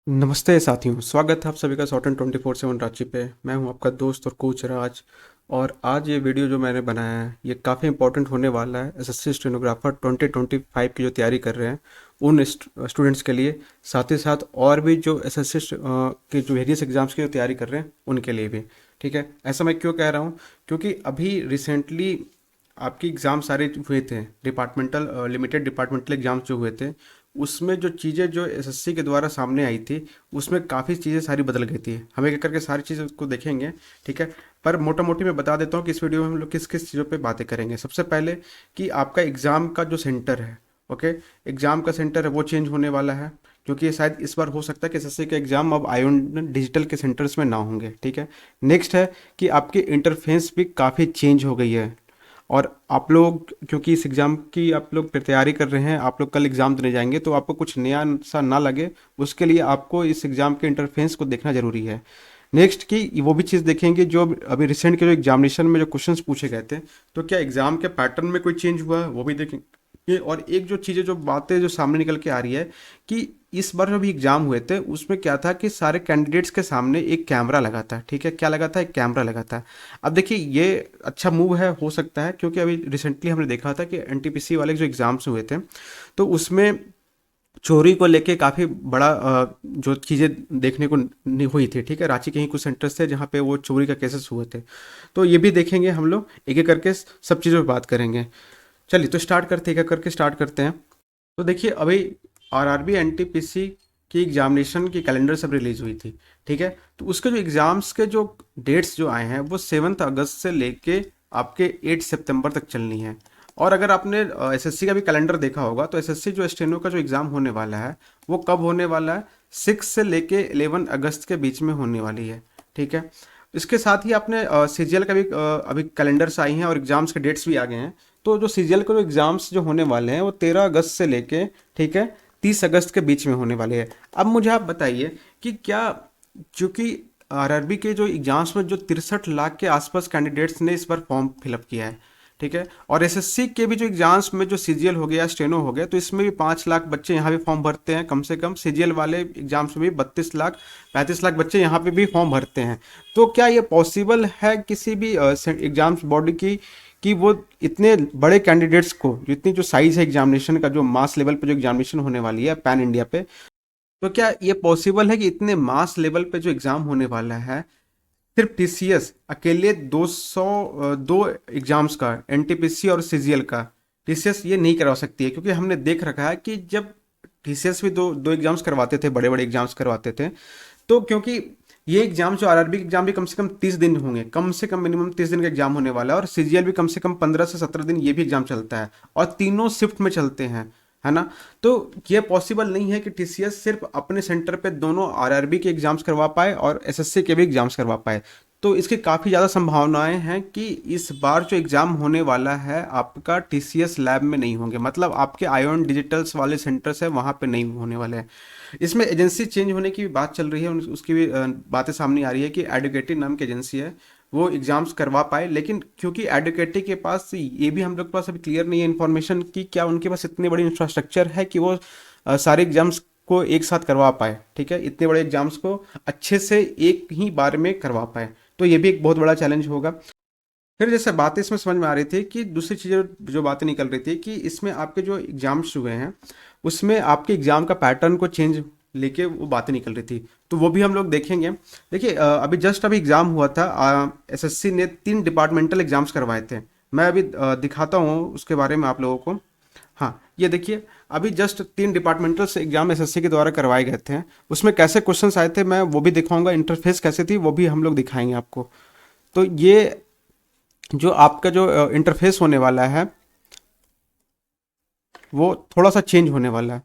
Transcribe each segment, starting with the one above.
नमस्ते साथियों, स्वागत है आप सभी का शॉर्ट 24/7 रांची पे। मैं हूं आपका दोस्त और कोच राज। और आज ये वीडियो जो मैंने बनाया है ये काफ़ी इंपॉर्टेंट होने वाला है एसएससी स्टेनोग्राफर 2025 की जो तैयारी कर रहे हैं उन स्टूडेंट्स के लिए। साथ ही साथ और भी जो एसएससी के जो वेरियस एग्जाम्स की जो तैयारी कर रहे हैं उनके लिए भी। ठीक है, ऐसा मैं क्यों कह रहा हूँ? क्योंकि अभी रिसेंटली आपके एग्ज़ाम सारे हुए थे, डिपार्टमेंटल लिमिटेड डिपार्टमेंटल एग्ज़ाम्स जो हुए थे, उसमें जो चीज़ें जो एसएससी के द्वारा सामने आई थी उसमें काफ़ी चीज़ें सारी बदल गई थी। हम एक एक करके सारी चीज़ें को देखेंगे। ठीक है, पर मोटा मोटी मैं बता देता हूँ कि इस वीडियो में हम लोग किस किस चीज़ों पे बातें करेंगे। सबसे पहले कि आपका एग्ज़ाम का जो सेंटर है, ओके, एग्ज़ाम का सेंटर है वो चेंज होने वाला है, क्योंकि ये शायद इस बार हो सकता है कि एसएससी के एग्ज़ाम अब आयोन डिजिटल के सेंटर्स में ना होंगे। ठीक है, नेक्स्ट है कि आपकी इंटरफेस भी काफ़ी चेंज हो गई है। और आप लोग क्योंकि इस एग्ज़ाम की आप लोग तैयारी कर रहे हैं, आप लोग कल एग्ज़ाम देने जाएंगे, तो आपको कुछ नया सा ना लगे उसके लिए आपको इस एग्ज़ाम के इंटरफेस को देखना ज़रूरी है। नेक्स्ट की वो भी चीज़ देखेंगे जो अभी रिसेंट के जो एग्जामिनेशन में जो क्वेश्चंस पूछे गए थे, तो क्या एग्ज़ाम के पैटर्न में कोई चेंज हुआ है वो भी देखेंगे। और एक जो चीज़ें जो बातें जो सामने निकल के आ रही है कि इस बार जो भी एग्जाम हुए थे उसमें क्या था कि सारे कैंडिडेट्स के सामने एक कैमरा लगा था। ठीक है, क्या लगा था? एक कैमरा लगा था। अब देखिए ये अच्छा मूव है, हो सकता है, क्योंकि अभी रिसेंटली हमने देखा था कि एनटीपीसी वाले जो एग्जाम्स हुए थे तो उसमें चोरी को लेके काफ़ी बड़ा जो चीज़ें देखने को हुई थी। ठीक है, रांची के ही कुछ सेंटर्स थे जहाँ पे वो चोरी का केसेस हुए थे। तो ये भी देखेंगे हम लोग, एक एक करके सब चीज़ों पर बात करेंगे। चलिए तो स्टार्ट करते हैं, एक एक करके स्टार्ट करते हैं। तो देखिए अभी आरआरबी एनटीपीसी की एग्जामिनेशन की कैलेंडर सब रिलीज हुई थी। ठीक है, तो उसके जो एग्जाम्स के जो डेट्स जो आए हैं वो 7 अगस्त से लेके आपके 8 सितंबर तक चलनी है। और अगर आपने एसएससी का भी कैलेंडर देखा होगा तो एसएससी जो स्टेनो का जो एग्ज़ाम होने वाला है वो कब होने वाला है? 6 से लेके 11 अगस्त के बीच में होने वाली है। ठीक है, इसके साथ ही आपने सीजीएल का भी अभी कैलेंडर्स आई हैं और एग्जाम्स के डेट्स भी आ गए हैं। तो जो सीजीएल के जो एग्जाम्स जो होने वाले हैं वो 13 अगस्त से लेके, ठीक है, 30 अगस्त के बीच में होने वाले हैं। अब मुझे आप बताइए कि क्या, चूंकि आरआरबी के जो एग्जाम्स में जो 63 लाख के आसपास कैंडिडेट्स ने इस बार फॉर्म फिलअप किया है। ठीक है, और एसएससी के भी जो एग्जाम्स में जो सीजीएल हो गया, स्टेनो हो गया, तो इसमें भी 5 लाख बच्चे यहाँ भी फॉर्म भरते हैं कम से कम। सीजीएल वाले एग्जाम्स में भी 32 लाख 35 लाख बच्चे यहाँ पे भी फॉर्म भरते हैं। तो क्या ये पॉसिबल है किसी भी एग्जाम्स बॉडी की कि वो इतने बड़े कैंडिडेट्स को, जो इतनी जो साइज है एग्जामिनेशन का, जो मास लेवल पे जो एग्जामिनेशन होने वाली है पैन इंडिया पे, तो क्या ये पॉसिबल है कि इतने मास लेवल पे जो एग्जाम होने वाला है सिर्फ टीसीएस अकेले 202 एग्जाम्स का, एनटीपीसी और सीजीएल का, टीसीएस ये नहीं करवा सकती है? क्योंकि हमने देख रखा है कि जब टीसीएस भी दो दो एग्जाम्स करवाते थे, बड़े बड़े एग्जाम्स करवाते थे, तो क्योंकि ये एग्जाम जो आरआरबी के एग्जाम भी कम से कम 30 दिन होंगे, कम से कम मिनिमम 30 दिन का एग्जाम होने वाला है, और सीजीएल भी कम से कम 15 से 17 दिन ये भी एग्जाम चलता है, और तीनों शिफ्ट में चलते हैं, है ना? तो ये पॉसिबल नहीं है कि टीसीएस सिर्फ अपने सेंटर पे दोनों आरआरबी के एग्जाम्स करवा पाए और एसएससी के भी एग्जाम्स करवा पाए। तो इसकी काफ़ी ज़्यादा संभावनाएं हैं कि इस बार जो एग्ज़ाम होने वाला है आपका टीसीएस लैब में नहीं होंगे, मतलब आपके आयोन डिजिटल्स वाले सेंटर्स है वहाँ पे नहीं होने वाले हैं। इसमें एजेंसी चेंज होने की भी बात चल रही है, उसकी भी बातें सामने आ रही है कि एडुकेटी नाम की एजेंसी है वो एग्ज़ाम्स करवा पाए, लेकिन क्योंकि एडुकेटी के पास ये भी हम लोग के पास अभी क्लियर नहीं है इन्फॉर्मेशन कि क्या उनके पास इतनी बड़ी इंफ्रास्ट्रक्चर है कि वो सारे एग्जाम्स को एक साथ करवा पाए। ठीक है, इतने बड़े एग्जाम्स को अच्छे से एक ही बार में करवा पाए, तो ये भी एक बहुत बड़ा चैलेंज होगा। फिर जैसे बातें इसमें समझ में आ रही थी कि दूसरी चीज़ें जो बातें निकल रही थी कि इसमें आपके जो एग्जाम्स हुए हैं उसमें आपके एग्जाम का पैटर्न को चेंज लेके वो बातें निकल रही थी, तो वो भी हम लोग देखेंगे। देखिए अभी जस्ट अभी एग्ज़ाम हुआ था, एसएससी ने 3 डिपार्टमेंटल एग्जाम्स करवाए थे। मैं अभी दिखाता हूँ उसके बारे में आप लोगों को। हाँ, ये देखिए, अभी जस्ट 3 डिपार्टमेंटल से एग्जाम एसएससी के द्वारा करवाए गए थे। उसमें कैसे क्वेश्चंस आए थे मैं वो भी दिखाऊंगा, इंटरफेस कैसे थी वो भी हम लोग दिखाएंगे आपको। तो ये जो आपका जो इंटरफेस होने वाला है वो थोड़ा सा चेंज होने वाला है।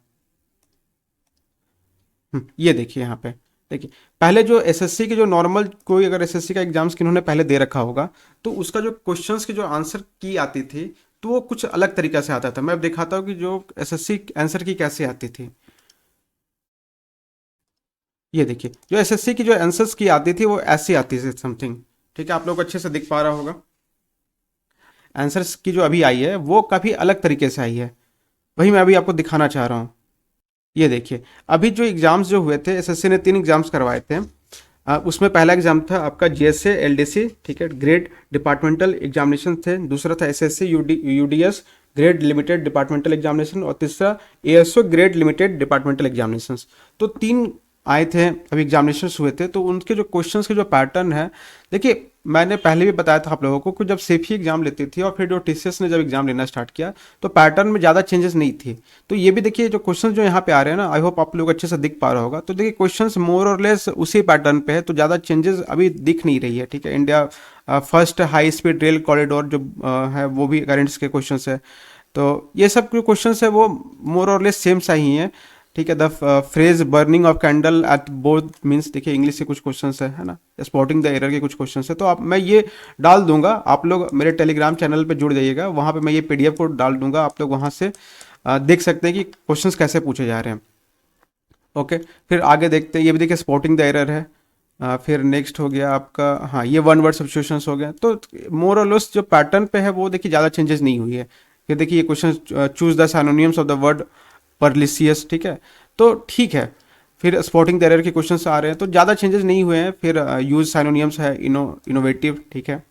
ये देखिए यहाँ पे, देखिए पहले जो एसएससी के जो नॉर्मल, कोई अगर एसएससी का एग्जाम्स किन्होंने पहले दे रखा होगा तो उसका जो क्वेश्चंस की जो आंसर की आती थी तो वो कुछ अलग तरीका से आता था। मैं अब दिखाता हूँ कि जो एसएससी आंसर की कैसे आती थी। ये देखिए जो एसएससी की जो आंसर्स की आती थी वो ऐसी आती थी समथिंग। ठीक है, आप लोग अच्छे से दिख पा रहा होगा। आंसर्स की जो अभी आई है वो काफ़ी अलग तरीके से आई है, वही मैं अभी आपको दिखाना चाह रहा हूँ। ये देखिए, अभी जो एग्ज़ाम्स जो हुए थे, एसएससी ने 3 एग्ज़ाम्स करवाए थे। उसमें पहला एग्ज़ाम था आपका जीएसए एलडीसी, ठीक है, ग्रेड डिपार्टमेंटल एग्जामिनेशन थे। दूसरा था SSC UDS grade limited departmental examination, और तीसरा ASO grade limited departmental examinations. तो 3 आए थे, अभी एग्जामिनेशंस हुए थे। तो उनके जो क्वेश्चंस के जो पैटर्न है, देखिए मैंने पहले भी बताया था आप लोगों को कि जब सेफी एग्जाम लेती थी और फिर जो टीसीएस ने जब एग्जाम लेना स्टार्ट किया, तो पैटर्न में ज़्यादा चेंजेस नहीं थी। तो ये भी देखिए जो क्वेश्चंस जो यहाँ पे आ रहे हैं ना, आई होप आप लोग अच्छे से दिख पा रहा होगा। तो देखिए क्वेश्चंस मोर और लेस उसी पैटर्न पे है, तो ज़्यादा चेंजेस अभी दिख नहीं रही है, ठीक है। India first high speed rail corridor जो है वो भी करेंट्स के क्वेश्चन है। तो ये सब जो क्वेश्चन है वो मोर और लेस सेम सा ही है, ठीक है। The phrase burning of candle at both means, देखिए इंग्लिश के कुछ क्वेश्चन है ना, स्पॉटिंग द एरर के कुछ क्वेश्चन है। तो आप, मैं ये डाल दूंगा, आप लोग मेरे टेलीग्राम चैनल पे जुड़ जाइएगा, वहाँ पे मैं ये पीडीएफ को डाल दूंगा, आप लोग वहाँ से देख सकते हैं कि क्वेश्चंस कैसे पूछे जा रहे हैं। ओके, फिर आगे देखते हैं, ये भी देखिए स्पॉटिंग द एरर है। फिर नेक्स्ट हो गया आपका, हाँ ये वन वर्ड सब्स्टिट्यूशंस हो गया। तो मोर और लेस जो पैटर्न पे है वो देखिए ज़्यादा चेंजेस नहीं हुई है। फिर देखिए ये question, choose the synonyms of the word pernicious, ठीक है, तो ठीक है। फिर स्पॉटिंग द एरर के क्वेश्चंस आ रहे हैं, तो ज़्यादा चेंजेस नहीं हुए हैं। फिर यूज सिनोनिम्स है, इनोवेटिव, ठीक है।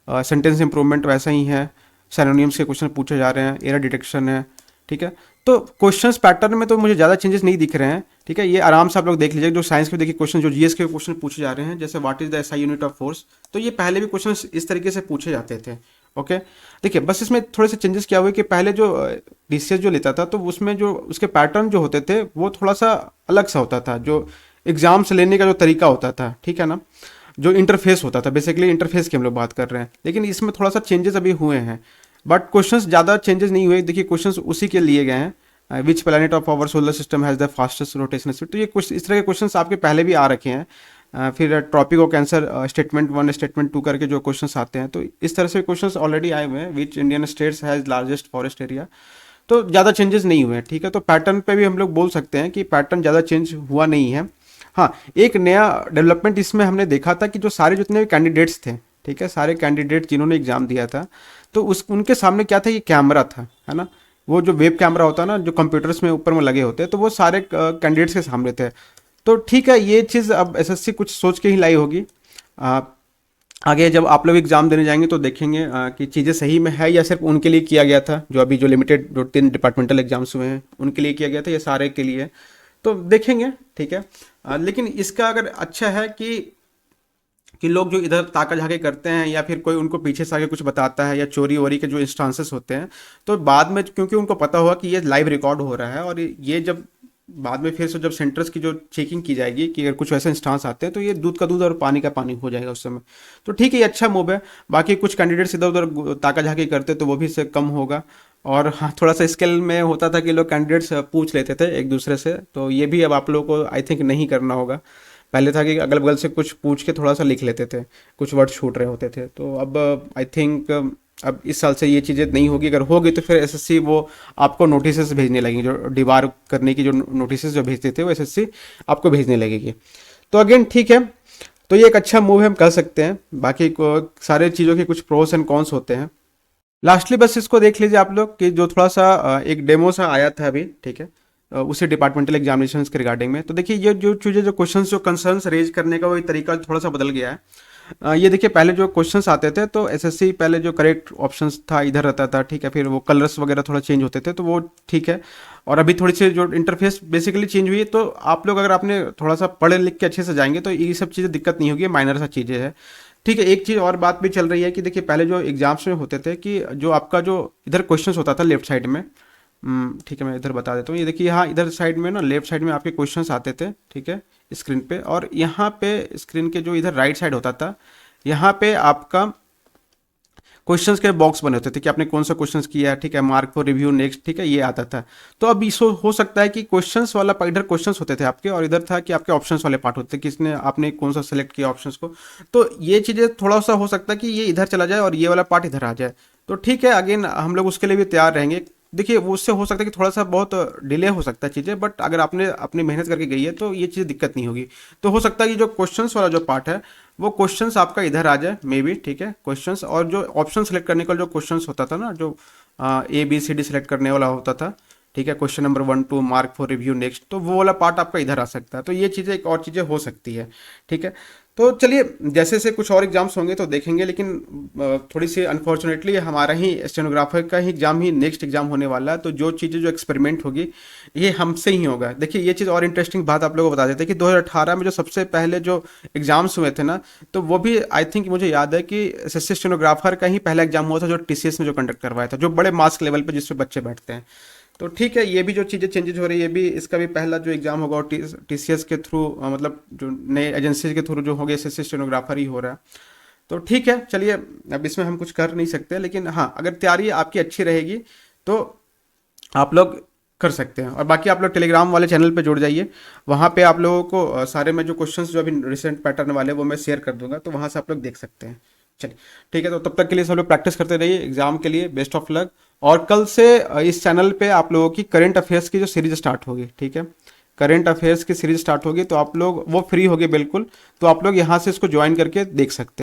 सेंटेंस इंप्रूवमेंट वैसा ही है, सिनोनिम्स के क्वेश्चन पूछे जा रहे हैं, एरर डिटेक्शन है, ठीक है। तो क्वेश्चंस पैटर्न में तो मुझे ज़्यादा चेंजेस नहीं दिख रहे हैं, ठीक है। ये आराम से आप लोग देख लीजिए। जो साइंस के देखिए क्वेश्चन, जो जीएस के क्वेश्चन पूछे जा रहे हैं, जैसे what is the SI unit of force, तो ये पहले भी क्वेश्चन इस तरीके से पूछे जाते थे। ओके, देखिए बस इसमें थोड़े से चेंजेस क्या हुए कि पहले जो डीसीएस जो लेता था, तो उसमें जो उसके पैटर्न जो होते थे वो थोड़ा सा अलग सा होता था, जो एग्जाम से लेने का जो तरीका होता था, ठीक है ना, जो इंटरफेस होता था, बेसिकली इंटरफेस की हम लोग बात कर रहे हैं। लेकिन इसमें थोड़ा सा चेंजेस अभी हुए हैं, बट क्वेश्चंस ज़्यादा चेंजेस नहीं हुए। देखिए क्वेश्चंस उसी के लिए गए हैं, which planet of our solar system has the fastest rotation speed. तो ये कुछ इस तरह के क्वेश्चंस आपके पहले भी आ रखे हैं। फिर tropic of cancer, statement 1 statement 2 करके जो क्वेश्चंस आते हैं, तो इस तरह से क्वेश्चंस ऑलरेडी आए हुए हैं। Which Indian states has largest forest area, तो ज़्यादा चेंजेस नहीं हुए हैं, ठीक है। तो पैटर्न पे भी हम लोग बोल सकते हैं कि पैटर्न ज़्यादा चेंज हुआ नहीं है। हाँ, एक नया डेवलपमेंट इसमें हमने देखा था कि जो सारे जितने भी कैंडिडेट्स थे, ठीक है, सारे कैंडिडेट जिन्होंने एग्जाम दिया था, तो उस उनके सामने क्या था, ये कैमरा था, है ना, वो जो वेब कैमरा होता है ना, जो कंप्यूटर्स में ऊपर में लगे होते हैं, तो वो सारे कैंडिडेट्स के सामने थे। तो ठीक है, ये चीज़ अब एसएससी कुछ सोच के ही लाई होगी। आगे जब आप लोग एग्जाम देने जाएंगे तो देखेंगे कि चीज़ें सही में है या सिर्फ उनके लिए किया गया था, जो अभी जो लिमिटेड जो 3 डिपार्टमेंटल एग्जाम्स हुए हैं उनके लिए किया गया था, या सारे के लिए, तो देखेंगे, ठीक है। लेकिन इसका अगर अच्छा है कि लोग जो इधर ताका झाके करते हैं, या फिर कोई उनको पीछे से आगे कुछ बताता है, या चोरी वोरी के जो इंस्टांसेस होते हैं, तो बाद में क्योंकि उनको पता होगा कि ये लाइव रिकॉर्ड हो रहा है, और ये जब बाद में फिर से जब सेंटर्स की जो चेकिंग की जाएगी कि अगर कुछ ऐसे इंस्टांस आते हैं, तो ये दूध का दूध और पानी का पानी हो जाएगा उस समय। तो ठीक है, ये अच्छा मूव है। बाकी कुछ कैंडिडेट्स इधर उधर ताका झाकी करते तो वो भी से कम होगा। और हाँ, थोड़ा सा स्केल में होता था कि लोग कैंडिडेट्स पूछ लेते थे एक दूसरे से, तो ये भी अब आप लोगों को आई थिंक नहीं करना होगा। पहले था कि अगल बगल से कुछ पूछ के थोड़ा सा लिख लेते थे, कुछ वर्ड छूट रहे होते थे। तो अब आई थिंक अब इस साल से ये चीज़ें नहीं होगी। अगर होगी तो फिर एसएससी वो आपको नोटिस भेजने लगेंगे, जो डिबार करने की जो नोटिस जो भेजते थे वो एसएससी आपको भेजने लगेगी। तो अगेन ठीक है, तो ये एक अच्छा मूव है, हम कर सकते हैं। बाकी को सारे चीज़ों के कुछ प्रोस एंड कॉन्स होते हैं। लास्टली बस इसको देख लीजिए आप लोग कि जो थोड़ा सा एक डेमो सा आया था अभी, ठीक है, उसी डिपार्टमेंटल एग्जामिनेशंस के रिगार्डिंग में। तो देखिए ये जो चीज़ें, जो क्वेश्चंस, जो कंसर्न्स रेज करने का वो तरीका थोड़ा सा बदल गया है। ये देखिए पहले जो क्वेश्चंस आते थे, तो एसएससी पहले जो करेक्ट ऑप्शंस था इधर रहता था, ठीक है, फिर वो कलर्स वगैरह थोड़ा चेंज होते थे, तो वो ठीक है। और अभी थोड़ी सी जो इंटरफेस बेसिकली चेंज हुई है, तो आप लोग अगर आपने थोड़ा सा पढ़े लिख के अच्छे से जाएंगे तो ये सब चीज़ें दिक्कत नहीं होगी, माइनर सा चीज़ें हैं, ठीक है। एक चीज़ और बात भी चल रही है कि देखिए पहले जो एग्जाम्स में होते थे कि जो आपका जो इधर क्वेश्चंस होता था लेफ्ट साइड में, ठीक है, मैं इधर बता देता हूँ। ये देखिए यहाँ इधर साइड में ना, लेफ्ट साइड में आपके क्वेश्चंस आते थे, ठीक है, स्क्रीन पे। और यहाँ पे स्क्रीन के जो इधर राइट साइड होता था, यहाँ पे आपका क्वेश्चंस के बॉक्स बने होते थे कि आपने कौन सा क्वेश्चंस किया है, ठीक है, मार्क फॉर रिव्यू नेक्स्ट, ठीक है, ये आता था। तो अब इसको हो सकता है कि क्वेश्चंस वाला इधर क्वेश्चंस होते थे आपके, और इधर था कि आपके ऑप्शंस वाले पार्ट होते थे, किसने आपने कौन सा सेलेक्ट किया ऑप्शंस को। तो ये चीज़ें थोड़ा सा हो सकता है कि ये इधर चला जाए और ये वाला पार्ट इधर आ जाए। तो ठीक है, अगेन हम लोग उसके लिए भी तैयार रहेंगे। देखिए वो उससे हो सकता है कि थोड़ा सा बहुत डिले हो सकता है चीज़ें, बट अगर आपने अपनी मेहनत करके गई है तो ये चीज़ दिक्कत नहीं होगी। तो हो सकता है कि जो क्वेश्चंस वाला जो पार्ट है वो क्वेश्चंस आपका इधर आ जाए, मे बी, ठीक है, क्वेश्चंस। और जो ऑप्शन सेलेक्ट करने का जो क्वेश्चंस होता था ना, जो A B C D select करने वाला होता था, ठीक है, question number 1 2 mark for review next, तो वो वाला पार्ट आपका इधर आ सकता है। तो ये चीज़ें, एक और चीज़ें हो सकती है। ठीक है, तो चलिए जैसे जैसे कुछ और एग्जाम्स होंगे तो देखेंगे, लेकिन थोड़ी सी अनफॉर्चुनेटली हमारा ही स्टेनोग्राफर का ही एग्जाम ही नेक्स्ट एग्जाम होने वाला है। तो जो चीज़ें, जो एक्सपेरिमेंट होगी, ये हमसे ही होगा। देखिए ये चीज़ और इंटरेस्टिंग बात आप लोगों को बता देते हैं कि 2018 में जो सबसे पहले जो एग्जाम्स हुए थे ना, तो वो भी आई थिंक मुझे याद है कि एसएससी स्टेनोग्राफर का ही पहला एग्जाम हुआ था जो टीसीएस ने जो कंडक्ट करवाया था, जो बड़े मास्क लेवल पे जिसपे बच्चे बैठते हैं। तो ठीक है, ये भी जो चीज़ें चेंजेस हो रही है, ये भी इसका भी पहला जो एग्जाम होगा और टीसीएस के थ्रू, मतलब जो नए एजेंसी के थ्रू जो होगा, एसएससी स्टेनोग्राफर ही हो रहा है। तो ठीक है, चलिए अब इसमें हम कुछ कर नहीं सकते, लेकिन हाँ अगर तैयारी आपकी अच्छी रहेगी तो आप लोग कर सकते हैं। और बाकी आप लोग टेलीग्राम वाले चैनल पे जुड़ जाइए, वहाँ पे आप लोगों को सारे में जो क्वेश्चंस जो अभी रिसेंट पैटर्न वाले वो मैं शेयर कर दूंगा, तो वहाँ से आप लोग देख सकते हैं। चलिए ठीक है, तो तब तक के लिए सब लोग प्रैक्टिस करते रहिए एग्जाम के लिए। Best of luck. और कल से इस चैनल पे आप लोगों की करंट अफेयर्स की जो सीरीज स्टार्ट होगी, ठीक है, करंट अफेयर्स की सीरीज स्टार्ट होगी, तो आप लोग वो फ्री होगी बिल्कुल, तो आप लोग यहाँ से इसको ज्वाइन करके देख सकते हैं।